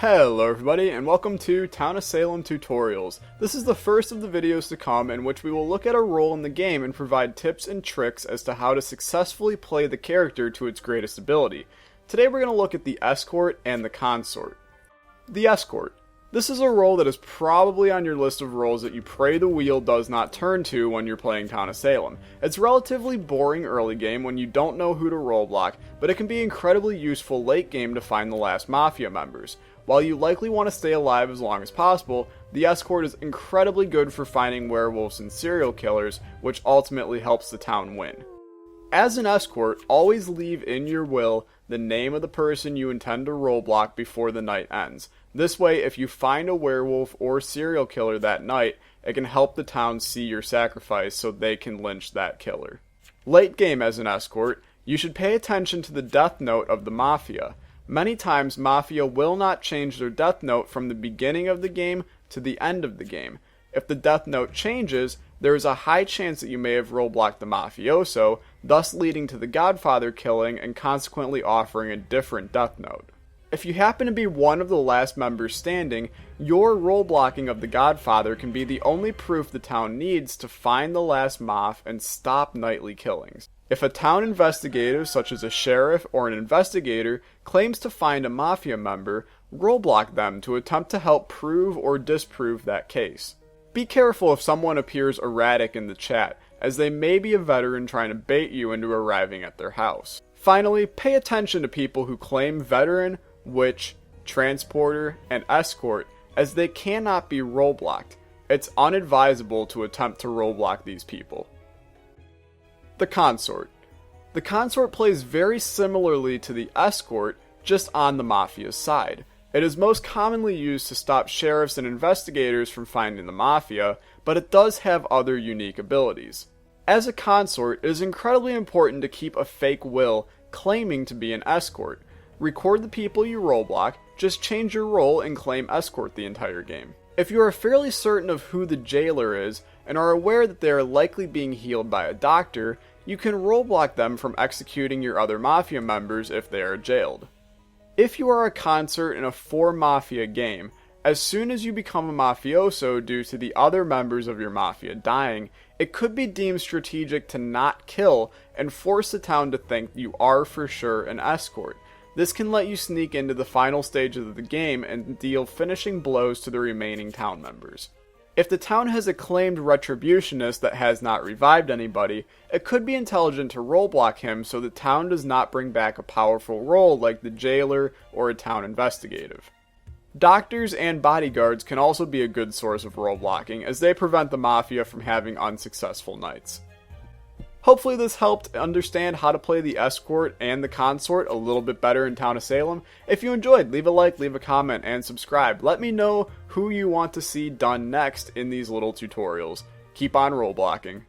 Hello everybody, and welcome to Town of Salem Tutorials. This is the first of the videos to come in which we will look at a role in the game and provide tips and tricks as to how to successfully play the character to its greatest ability. Today we're going to look at the Escort and the Consort. The Escort. This is a role that is probably on your list of roles that you pray the wheel does not turn to when you're playing Town of Salem. It's a relatively boring early game when you don't know who to role block, but it can be incredibly useful late game to find the last Mafia members. While you likely want to stay alive as long as possible, the Escort is incredibly good for finding werewolves and serial killers, which ultimately helps the town win. As an Escort, always leave in your will the name of the person you intend to role block before the night ends. This way, if you find a werewolf or serial killer that night, it can help the town see your sacrifice so they can lynch that killer. Late game as an Escort, you should pay attention to the death note of the Mafia. Many times, Mafia will not change their death note from the beginning of the game to the end of the game. If the death note changes, there is a high chance that you may have role-blocked the mafioso, thus leading to the Godfather killing and consequently offering a different death note. If you happen to be one of the last members standing, your role-blocking of the Godfather can be the only proof the town needs to find the last Maf and stop nightly killings. If a town investigator, such as a sheriff or an investigator, claims to find a Mafia member, role-block them to attempt to help prove or disprove that case. Be careful if someone appears erratic in the chat, as they may be a veteran trying to bait you into arriving at their house. Finally, pay attention to people who claim veteran, witch, transporter, and escort, as they cannot be role-blocked. It's unadvisable to attempt to role-block these people. The Consort. The Consort plays very similarly to the Escort, just on the Mafia's side. It is most commonly used to stop sheriffs and investigators from finding the Mafia, but it does have other unique abilities. As a Consort, it is incredibly important to keep a fake will claiming to be an Escort. Record the people you role block, just change your role and claim Escort the entire game. If you are fairly certain of who the jailer is, and are aware that they are likely being healed by a doctor, you can role block them from executing your other Mafia members if they are jailed. If you are a Consort in a 4 Mafia game, as soon as you become a mafioso due to the other members of your Mafia dying, it could be deemed strategic to not kill and force the town to think you are for sure an Escort. This can let you sneak into the final stages of the game and deal finishing blows to the remaining town members. If the town has a claimed retributionist that has not revived anybody, it could be intelligent to role block him so the town does not bring back a powerful role like the jailer or a town investigative. Doctors and bodyguards can also be a good source of role blocking, as they prevent the Mafia from having unsuccessful nights. Hopefully this helped understand how to play the Escort and the Consort a little bit better in Town of Salem. If you enjoyed, leave a like, leave a comment, and subscribe. Let me know who you want to see done next in these little tutorials. Keep on role blocking.